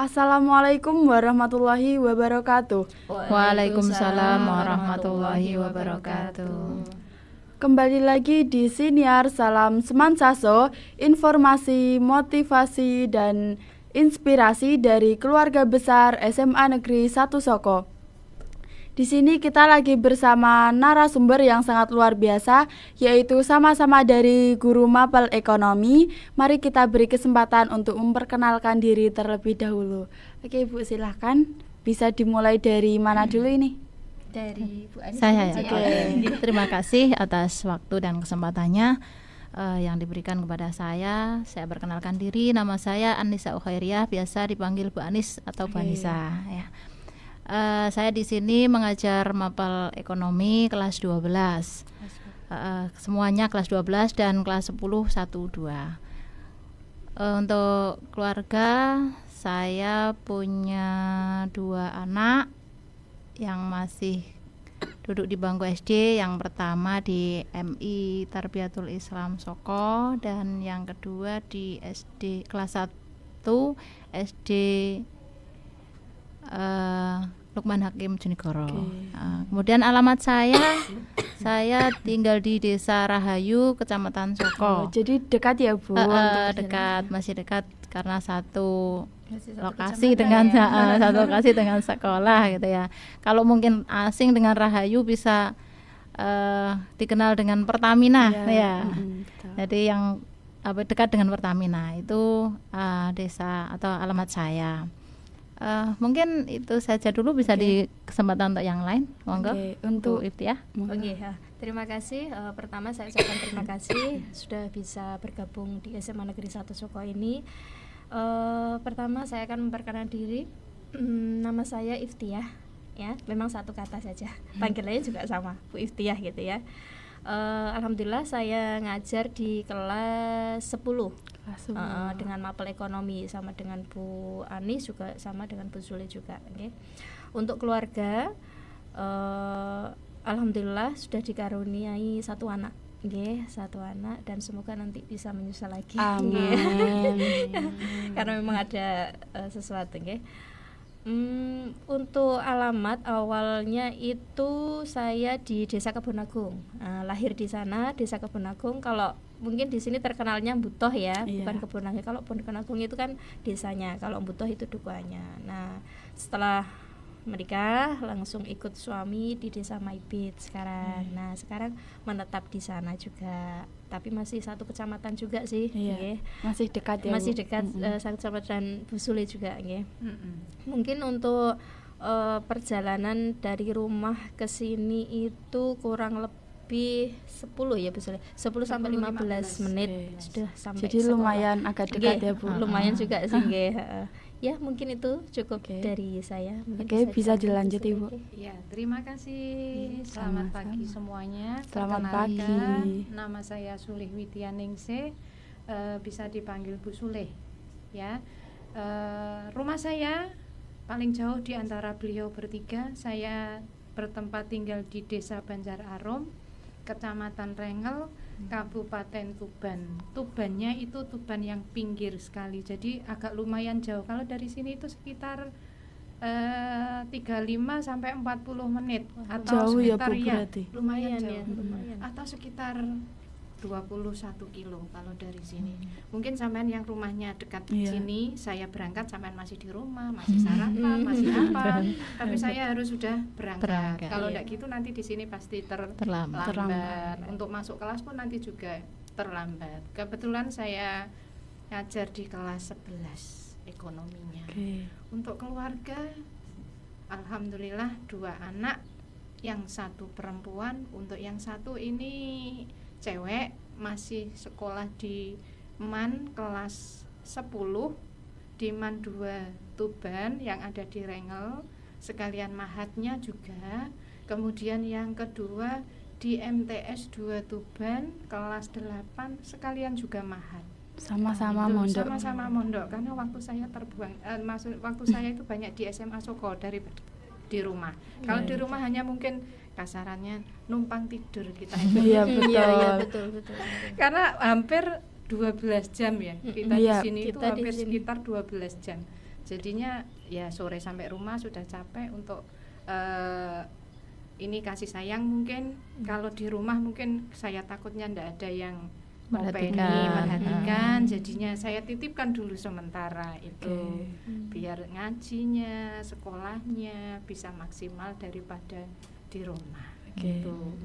Assalamualaikum warahmatullahi wabarakatuh. Waalaikumsalam warahmatullahi wabarakatuh. Kembali lagi di Siniar Salam Semansaso, informasi, motivasi, dan inspirasi dari keluarga besar SMA Negeri 1 Soko. Di sini kita lagi bersama narasumber yang sangat luar biasa, yaitu sama-sama dari guru mapel ekonomi. Mari kita beri kesempatan untuk memperkenalkan diri terlebih dahulu. Oke Bu, silahkan. Bisa dimulai dari mana dulu ini? Dari Bu Anis. Saya terima kasih atas waktu dan kesempatannya yang diberikan kepada saya. Saya perkenalkan diri, nama saya Anissa Ukhairiyah, biasa dipanggil Bu Anis atau Bu Anissa ya. Saya di sini mengajar mapel ekonomi kelas 12. Semuanya kelas 12 dan kelas 10 1 2. Untuk keluarga saya punya 2 anak yang masih duduk di bangku SD, yang pertama di MI Tarbiyatul Islam Soko dan yang kedua di SD kelas 1 SD Lukman Hakim Jonegoro. Kemudian alamat saya tinggal di Desa Rahayu, Kecamatan Soko. Jadi dekat ya Bu? Dekat, masih dekat karena satu lokasi dengan satu lokasi dengan sekolah gitu ya. Kalau mungkin asing dengan Rahayu bisa dikenal dengan Pertamina ya. Jadi yang dekat dengan Pertamina itu desa atau alamat saya. Mungkin itu saja dulu, bisa di kesempatan untuk yang lain. Monggo. Untuk Iftiah. Terima kasih. Pertama saya ucapkan terima kasih sudah bisa bergabung di SMA Negeri 1 Soko ini. Pertama saya akan memperkenalkan diri. Nama saya Iftiah ya, memang satu kata saja. Panggilannya juga sama, Bu Iftiah gitu ya. Alhamdulillah saya ngajar di kelas 10 dengan mapel ekonomi, sama dengan Bu Anis, juga sama dengan Bu Zuli juga. Untuk keluarga, alhamdulillah sudah dikaruniai satu anak, satu anak, dan semoga nanti bisa menyusul lagi. Amin. Karena memang ada sesuatu. Untuk alamat awalnya itu saya di Desa Kebonagung, lahir di sana, Desa Kebonagung. Kalau mungkin di sini terkenalnya Butoh ya, bukan Kebonagung. Kalau Kebonagung itu kan desanya, kalau Butoh itu dukuhannya. Nah, setelah menikah langsung ikut suami di Desa Maibit sekarang. Nah, sekarang menetap di sana juga, tapi masih satu kecamatan juga sih. Masih dekat ya, masih dekat, satu kecamatan Busule juga. Mungkin untuk perjalanan dari rumah ke sini itu kurang lebih 10 ya, 10 sampai 15 menit sudah sampai. Jadi sekolah. Lumayan agak dekat ya Bu. Lumayan juga sih. Ya mungkin itu cukup dari saya. Bisa dilanjut Ibu. Ya, terima kasih. Selamat pagi semuanya. Selamat pagi. Nama saya Sulih Widyaningsih, bisa dipanggil Bu Sulih. Ya, rumah saya paling jauh di antara beliau bertiga. Saya bertempat tinggal di Desa Banjar Arum, Kecamatan Rengel, Kabupaten Tuban. Tubannya itu Tuban yang pinggir sekali, jadi agak lumayan jauh. Kalau dari sini itu sekitar 35 sampai 40 menit atau jauh sekitar ya, Bu, lumayan jauh. Atau sekitar 21 kilo kalau dari sini. Mungkin sampean yang rumahnya dekat sini, saya berangkat sampean masih di rumah, masih sarapan, masih apa. Tapi saya harus sudah berangkat. Kalau enggak gitu nanti di sini pasti terlambat. Untuk masuk kelas pun nanti juga terlambat. Kebetulan saya ngajar di kelas 11 ekonominya. Untuk keluarga, alhamdulillah 2 anak, yang satu perempuan, untuk yang satu ini cewek, masih sekolah di MAN kelas 10 di MAN 2 Tuban yang ada di Rengel, sekalian mahatnya juga. Kemudian yang kedua di MTS 2 Tuban kelas 8, sekalian juga mahat. Sama-sama mondok karena waktu saya terbuang, waktu saya itu banyak di SMA Soko dari di rumah. Kalau di rumah hanya mungkin kasarannya numpang tidur kita itu. Iya betul. Karena hampir 12 jam ya kita di sini, itu hampir sekitar 12 jam. Jadinya ya sore sampai rumah sudah capek untuk ini kasih sayang mungkin. Kalau di rumah mungkin saya takutnya ndak ada yang merhatikan, jadinya saya titipkan dulu sementara itu biar ngajinya, sekolahnya bisa maksimal daripada di rumah. Gitu.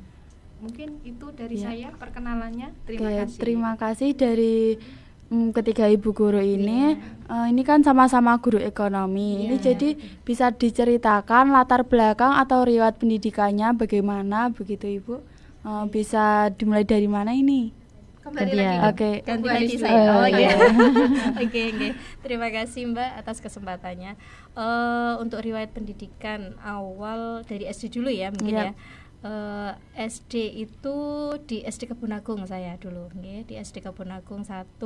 Mungkin itu dari saya perkenalannya. Terima kasih. Terima kasih dari ketiga ibu guru ini. Ini kan sama-sama guru ekonomi. Ini jadi bisa diceritakan latar belakang atau riwayat pendidikannya bagaimana begitu Ibu? Bisa dimulai dari mana ini? Kembali lagi ganti lagi saya. Oke. Terima kasih Mbak atas kesempatannya. Untuk riwayat pendidikan awal dari SD dulu ya mungkin ya. SD itu di SD Kebun Agung saya dulu, di SD Kebun Agung 1,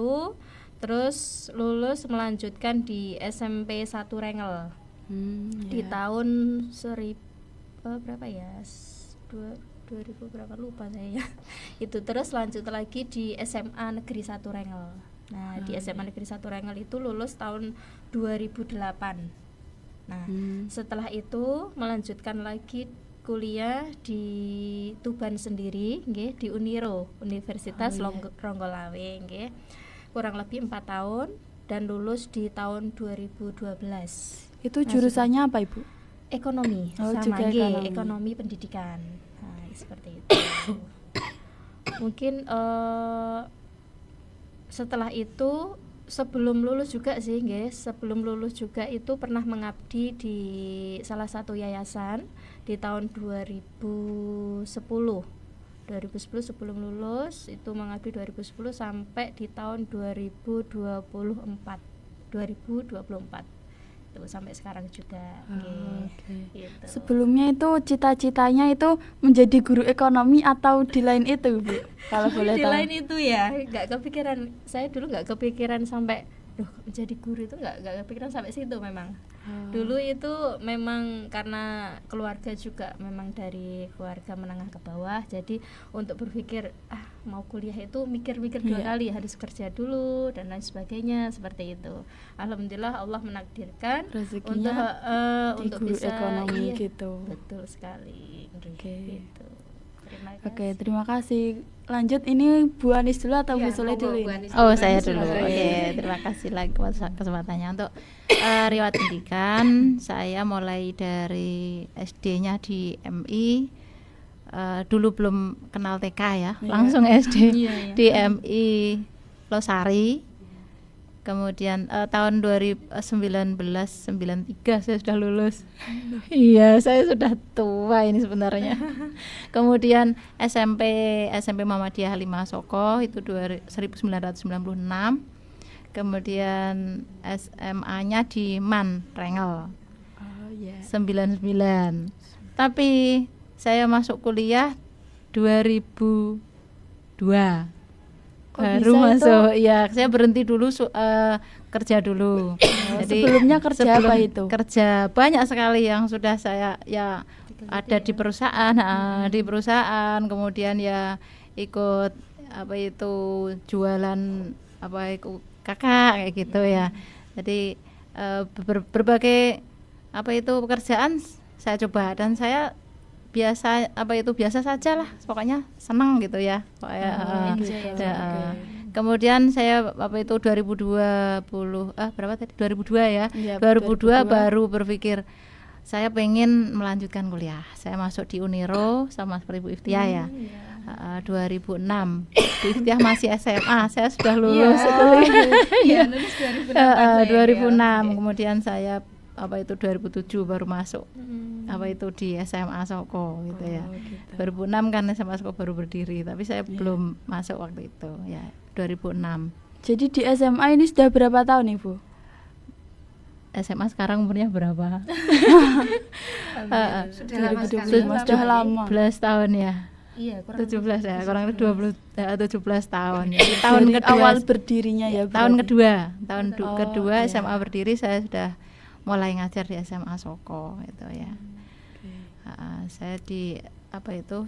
terus lulus melanjutkan di SMP 1 Rengel di tahun 2000 berapa lupa saya ya. Itu terus lanjut lagi di SMA Negeri 1 Rengel. Nah, di SMA Negeri 1 Rengel itu lulus tahun 2008. Nah, setelah itu melanjutkan lagi kuliah di Tuban sendiri, di Uniro, Universitas Ronggolawe, kurang lebih 4 tahun dan lulus di tahun 2012. Itu jurusannya apa Ibu? Ekonomi, sama ekonomi pendidikan. Nah, seperti itu. Mungkin setelah itu sebelum lulus juga itu pernah mengabdi di salah satu yayasan di tahun 2010 sebelum lulus itu mengabdi 2010 sampai di tahun 2024 itu sampai sekarang juga. Gitu. Sebelumnya itu cita-citanya itu menjadi guru ekonomi atau di lain itu Bu? Kalau boleh tahu. Di lain itu ya, nggak kepikiran. Saya dulu nggak kepikiran sampai menjadi guru itu nggak kepikiran sampai situ memang. Dulu itu memang karena keluarga juga memang dari keluarga menengah ke bawah, jadi untuk berpikir mau kuliah itu mikir-mikir 2 kali, harus kerja dulu dan lain sebagainya seperti itu. Alhamdulillah Allah menakdirkan rezekinya untuk bisa ekonomi gitu. Betul sekali. Gitu. Terima kasih. Lanjut, ini Bu Anis dulu atau Bu Sule dulu? Saya dulu. Terima kasih lagi kesempatannya. Untuk riwayat pendidikan, saya mulai dari SD-nya di MI. Dulu belum kenal TK ya, langsung SD di MI Losari. Kemudian tahun 1993 saya sudah lulus. Iya, saya sudah tua ini sebenarnya. Kemudian SMP Muhammadiyah 5 Soko itu 1996. Kemudian SMA-nya di MAN Rengel 99. Tapi saya masuk kuliah 2002. Baru masuk itu? Ya, saya berhenti dulu kerja dulu. Jadi sebelumnya kerja apa itu? Kerja banyak sekali yang sudah saya ada di perusahaan, di perusahaan, kemudian ya ikut jualan kakak kayak gitu ya. Jadi berbagai pekerjaan saya coba dan saya biasa saja lah, pokoknya senang gitu ya. Kemudian saya 2002 ya. 2002 baru berpikir saya pengen melanjutkan kuliah. Saya masuk di Uniro sama seperti Bu Iftiah ya. 2006 Bu Iftiah masih SMA, saya sudah lulus kuliah. 2006 kemudian saya 2007 baru masuk di SMA Soko gitu ya. 2006 kan SMA Soko baru berdiri, tapi saya belum masuk waktu itu ya, 2006. Jadi di SMA ini sudah berapa tahun Ibu? SMA sekarang umurnya berapa? Sudah lama. 17 tahun ya. Iya, kurang 17 ya, kurang lebih 17 tahun. Jadi tahun kedua awal berdirinya ya. Tahun kedua SMA berdiri saya sudah mulai ngajar di SMA Soko gitu ya. Saya di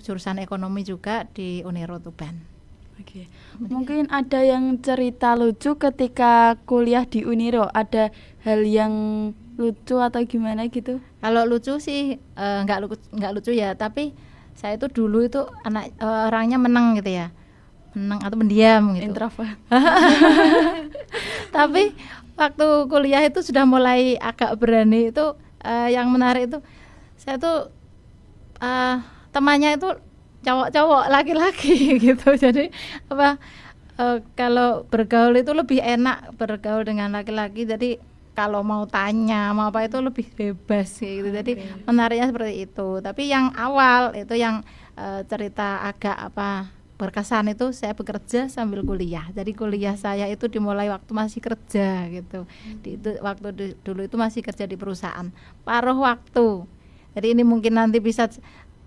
jurusan ekonomi juga di Uniro Tuban. Oke. Mungkin ada yang cerita lucu ketika kuliah di Uniro, ada hal yang lucu atau gimana gitu? Kalau lucu sih nggak lucu ya, tapi saya itu dulu itu orangnya menang gitu ya, menang atau pendiam gitu. Introvert. Tapi waktu kuliah itu sudah mulai agak berani itu. Yang menarik itu saya tuh temannya itu cowok-cowok, laki-laki gitu. Jadi kalau bergaul itu lebih enak bergaul dengan laki-laki. Jadi kalau mau tanya mau apa itu lebih bebas gitu. Jadi menariknya seperti itu. Tapi yang awal itu yang cerita agak berkesan itu saya bekerja sambil kuliah. Jadi kuliah saya itu dimulai waktu masih kerja gitu. Dulu itu masih kerja di perusahaan paruh waktu. Jadi ini mungkin nanti bisa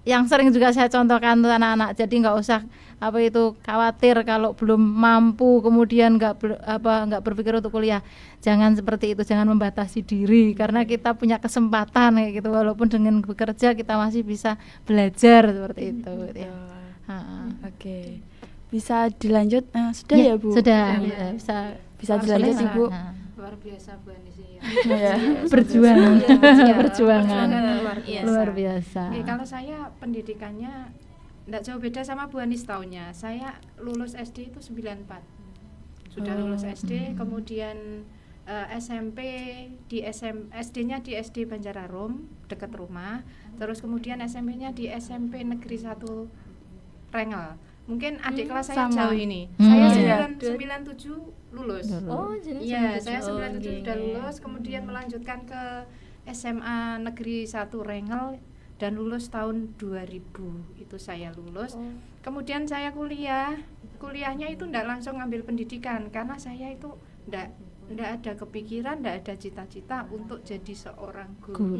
yang sering juga saya contohkan tuh anak-anak. Jadi nggak usah khawatir kalau belum mampu kemudian nggak berpikir untuk kuliah. Jangan seperti itu, jangan membatasi diri karena kita punya kesempatan kayak gitu. Walaupun dengan bekerja kita masih bisa belajar seperti itu. Gitu ya. Oke. Bisa dilanjut? Sudah ya, Bu? Sudah. Ya. Bisa dilanjut, Ibu. Luar biasa Bu Anisi ya. Perjuangan. Perjuangan luar biasa. Oke, kalau saya pendidikannya enggak jauh beda sama Bu Anis tahunnya. Saya lulus SD itu 94. Sudah lulus SD, kemudian SMP SD-nya di SD Banjararum dekat rumah. Terus kemudian SMP-nya di SMP Negeri 1 Rengel. Mungkin adik kelas saya sama. jauh ini. Saya 97 lulus. Oh, jadi Iya, saya 97 sudah lulus, kemudian melanjutkan ke SMA Negeri 1 Rengel dan lulus tahun 2000. Itu saya lulus. Kemudian saya kuliahnya itu enggak langsung ngambil pendidikan karena saya itu enggak ada kepikiran, enggak ada cita-cita untuk jadi seorang guru.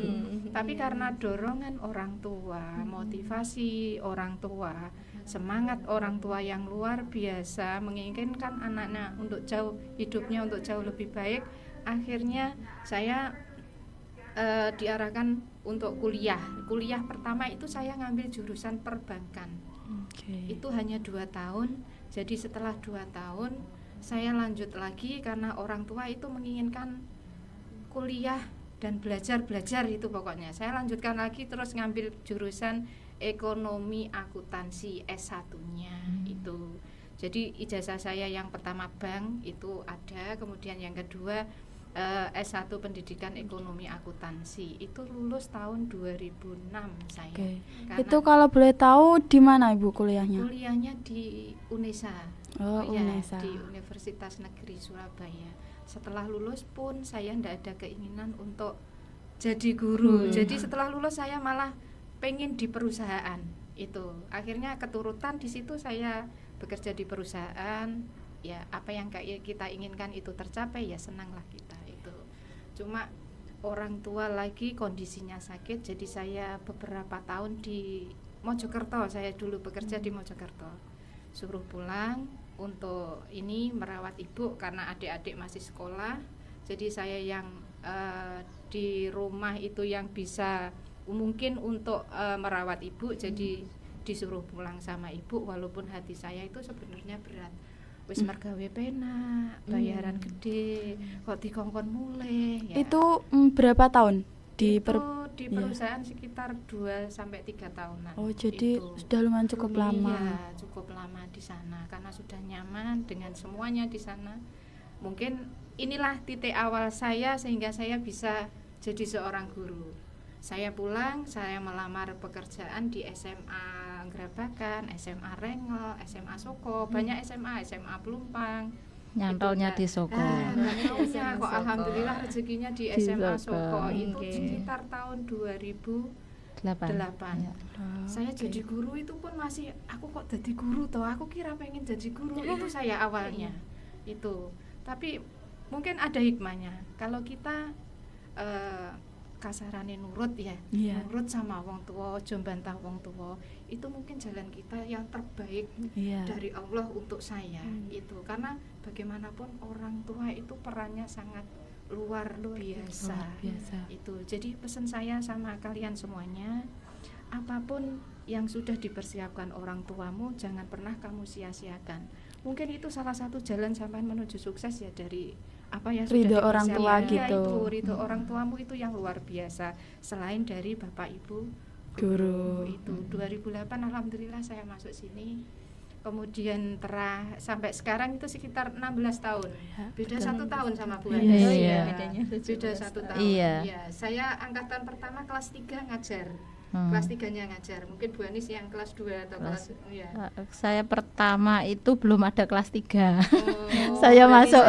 Tapi karena dorongan orang tua, motivasi orang tua, semangat orang tua yang luar biasa menginginkan anaknya hidupnya untuk jauh lebih baik, akhirnya saya diarahkan untuk kuliah. Kuliah pertama itu saya ngambil jurusan perbankan. Itu hanya 2 tahun. Jadi setelah 2 tahun saya lanjut lagi karena orang tua itu menginginkan kuliah dan belajar itu pokoknya. Saya lanjutkan lagi terus ngambil jurusan ekonomi akuntansi S1-nya itu. Jadi ijazah saya yang pertama bank itu ada, kemudian yang kedua S1 pendidikan ekonomi akuntansi itu lulus tahun 2006 saya. Itu kalau boleh tahu di mana Ibu kuliahnya? Kuliahnya di UNESA. UNESA. Di Universitas Negeri Surabaya. Setelah lulus pun saya tidak ada keinginan untuk jadi guru. Jadi setelah lulus saya malah pengen di perusahaan itu. Akhirnya keturutan di situ saya bekerja di perusahaan. Ya apa yang kita inginkan itu tercapai, ya senanglah kita itu. Cuma orang tua lagi kondisinya sakit, jadi saya beberapa tahun di Mojokerto. Saya dulu bekerja di Mojokerto. Suruh pulang untuk ini merawat ibu karena adik-adik masih sekolah. Jadi saya yang di rumah itu yang bisa mungkin untuk merawat ibu, jadi disuruh pulang sama ibu walaupun hati saya itu sebenarnya berat. Wis mergawe penak, bayaran gede, kok dikongkon mulai ya. Itu berapa tahun di perusahaan sekitar 2 sampai 3 tahunan. Oh, jadi sudah lumayan cukup lama. Iya, cukup lama di sana karena sudah nyaman dengan semuanya di sana. Mungkin inilah titik awal saya sehingga saya bisa jadi seorang guru. Saya pulang, saya melamar pekerjaan di SMA Grabakan, SMA Rengel, SMA Soko, banyak SMA Pelumpang. Nyantolnya di Soko. Nyantolnya kok alhamdulillah rezekinya di SMA Soko. Itu sekitar tahun 2008. Ya. Saya jadi guru itu pun masih, aku kok jadi guru toh, aku kira pengen jadi guru. Itu saya awalnya. Itu. Tapi mungkin ada hikmahnya. Kalau kita kasarane nurut ya, nurut sama wong tua, ojo bantah wong tua, itu mungkin jalan kita yang terbaik dari Allah untuk saya. Itu karena bagaimanapun orang tua itu perannya sangat luar biasa. Itu jadi pesan saya sama kalian semuanya, apapun yang sudah dipersiapkan orang tuamu jangan pernah kamu sia-siakan. mungkin itu salah satu jalan sampean menuju sukses ya, dari apa yang Ridho sudah orang tua dipersiapkan. gitu. Itu ridho orang tuamu itu yang luar biasa, selain dari bapak ibu Guru. itu 2008 alhamdulillah saya masuk sini, kemudian sampai sekarang itu sekitar 16 tahun, beda 1 tahun sama Bu Anis. Iya. Bedanya Beda 1 tahun. Iya. Ya, saya angkatan pertama kelas 3 ngajar. Kelas 3-nya ngajar. Mungkin Bu Anis yang kelas 2 atau kelas ya. Saya pertama itu belum ada kelas 3. Oh, Saya berarti masuk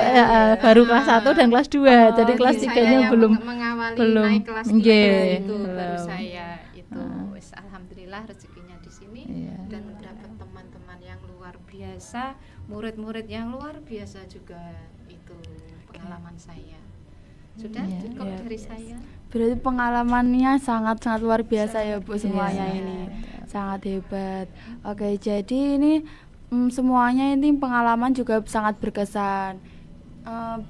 baru kelas 1 dan kelas 2. Jadi kelas saya 3-nya yang belum mengawali belum. naik kelas 3 Nggih, itu baru belum. saya itu. Wes, alhamdulillah rezekinya di sini Iya. dan mendapat teman-teman yang luar biasa, murid-murid yang luar biasa juga, itu pengalaman saya. Sudah Iya, cukup iya. dari saya. Berarti pengalamannya sangat-sangat luar biasa ya Bu semuanya Iya. ini. Sangat hebat. Oke, jadi ini semuanya ini pengalaman juga sangat berkesan.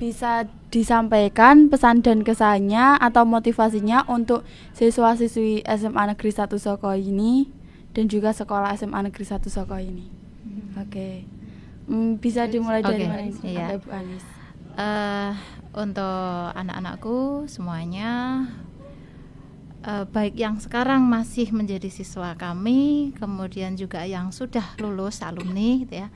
Bisa disampaikan pesan dan kesannya atau motivasinya untuk siswa-siswi SMA Negeri 1 Soko ini dan juga sekolah SMA Negeri 1 Soko ini. Oke. Bisa dimulai dari Oke, mana? iya. Oke, Bu Anis. Untuk anak-anakku semuanya, baik yang sekarang masih menjadi siswa kami, kemudian juga yang sudah lulus alumni gitu ya.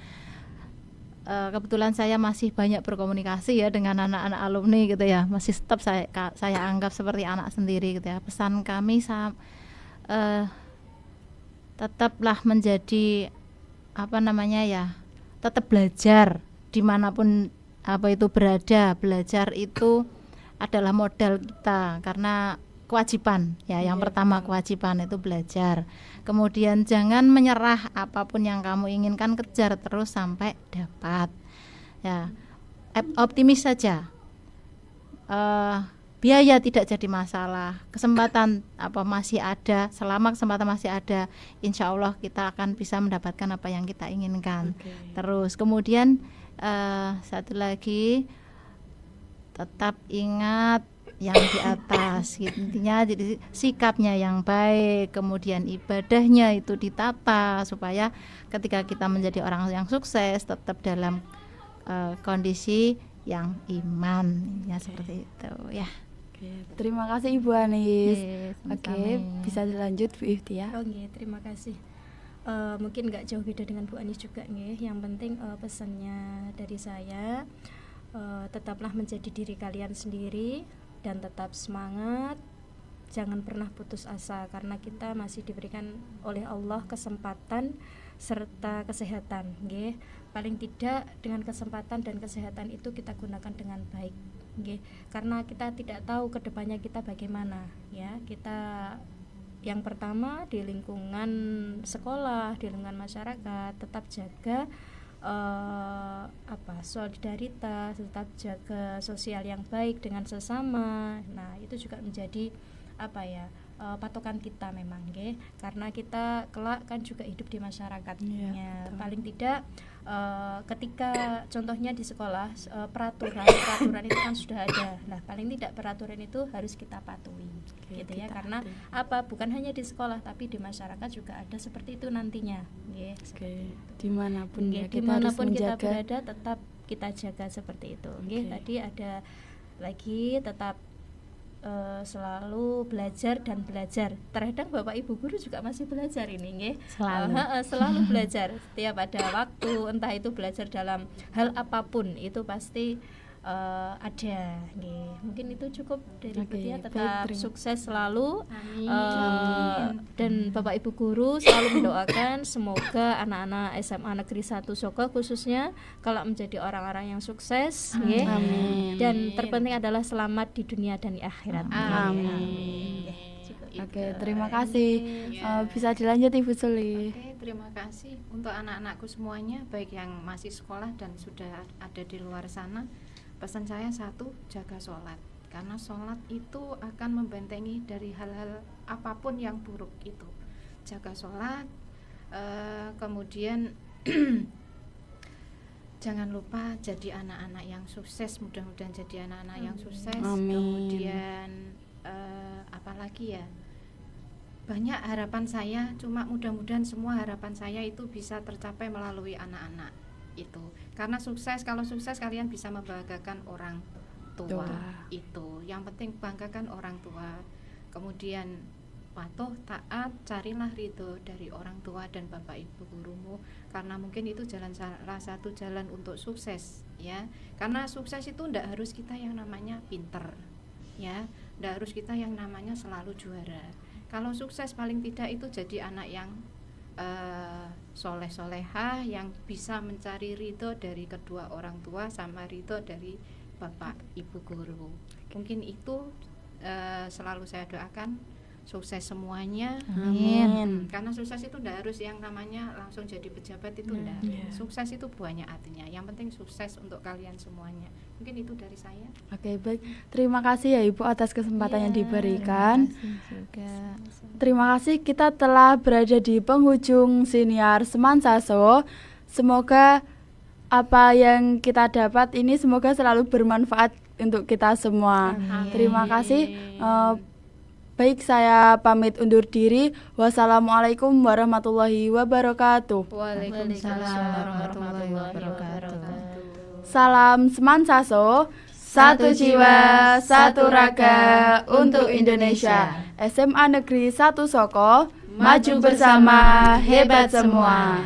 Kebetulan saya masih banyak berkomunikasi ya dengan anak-anak alumni gitu ya, masih tetap saya anggap seperti anak sendiri gitu ya. Pesan kami tetaplah menjadi tetap belajar dimanapun itu berada. Belajar itu adalah modal kita, karena kewajiban ya. Yang pertama kewajiban itu belajar. Kemudian jangan menyerah, apapun yang kamu inginkan kejar terus sampai dapat ya. Optimis saja. Biaya tidak jadi masalah, kesempatan masih ada. Selama kesempatan masih ada, insya Allah kita akan bisa mendapatkan apa yang kita inginkan. Terus kemudian satu lagi, tetap ingat yang di atas, intinya jadi sikapnya yang baik, kemudian ibadahnya itu ditata supaya ketika kita menjadi orang yang sukses tetap dalam kondisi yang iman ya, seperti itu ya. Terima kasih Ibu Anis. Sama-sama. Oke, bisa dilanjut Bu Iftia. Oke, terima kasih. Mungkin nggak jauh beda dengan Bu Anis juga nih. Yang penting pesannya dari saya, tetaplah menjadi diri kalian sendiri dan tetap semangat. Jangan pernah putus asa, karena kita masih diberikan oleh Allah kesempatan serta kesehatan, nggih. Paling tidak dengan kesempatan dan kesehatan itu kita gunakan dengan baik, nggih. Karena kita tidak tahu kedepannya kita bagaimana, ya. Kita yang pertama di lingkungan sekolah, di lingkungan masyarakat, tetap jaga solidaritas, tetap jaga sosial yang baik dengan sesama. Nah, itu juga menjadi patokan kita memang, nggih. Karena kita kelak kan juga hidup di masyarakatnya. Paling tidak ketika contohnya di sekolah peraturan itu kan sudah ada. Nah, paling tidak peraturan itu harus kita patuhi, gitu ya. Karena bukan hanya di sekolah tapi di masyarakat juga ada seperti itu nantinya, nggih. Dimanapun ya, dimanapun kita harus berada tetap kita jaga seperti itu, nggih. Tadi ada lagi tetap selalu belajar dan belajar. Terkadang Bapak Ibu guru juga masih belajar ini, nggih. Selalu belajar. Setiap ada waktu, entah itu belajar dalam hal apapun, itu pasti ada, nggih. Mungkin itu cukup dari Butia. Tetap sukses selalu. Dan Bapak Ibu guru selalu mendoakan semoga anak-anak SMA Negeri 1 Soko khususnya kalau menjadi orang-orang yang sukses, nggih. Dan terpenting adalah selamat di dunia dan di akhirat. Amin. Oke, terima kasih. Bisa dilanjut Ibu Suli. Oke, terima kasih untuk anak-anakku semuanya, baik yang masih sekolah dan sudah ada di luar sana. Pesan saya satu, jaga sholat, karena sholat itu akan membentengi dari hal-hal apapun yang buruk itu. Jaga sholat, kemudian jangan lupa jadi anak-anak yang sukses, mudah-mudahan jadi anak-anak yang sukses. Kemudian apalagi ya, banyak harapan saya, cuma mudah-mudahan semua harapan saya itu bisa tercapai melalui anak-anak. itu. Karena sukses, kalau sukses kalian bisa membanggakan orang tua. Itu yang penting, banggakan orang tua. Kemudian patuh, taat, carilah ridho dari orang tua dan bapak ibu gurumu, karena mungkin itu salah satu jalan untuk sukses ya. Karena sukses itu tidak harus kita yang namanya pinter ya, tidak harus kita yang namanya selalu juara. Kalau sukses paling tidak itu jadi anak yang soleh-solehah, yang bisa mencari ridho dari kedua orang tua sama ridho dari bapak ibu guru. Mungkin itu selalu saya doakan sukses semuanya. Amin. Karena sukses itu tidak harus yang namanya langsung jadi pejabat, itu enggak. Sukses itu banyak artinya. Yang penting sukses untuk kalian semuanya. Mungkin itu dari saya. Oke, baik. Terima kasih ya Ibu atas kesempatan yang diberikan. Terima kasih, kita telah berada di penghujung siniar Semansaso. Semoga apa yang kita dapat ini semoga selalu bermanfaat untuk kita semua. Amin. Terima kasih. Baik, saya pamit undur diri. Wassalamualaikum warahmatullahi wabarakatuh. Waalaikumsalam warahmatullahi wabarakatuh. Salam Semansaso, satu jiwa, satu raga untuk Indonesia. SMA Negeri 1 Soko, maju bersama, hebat semua.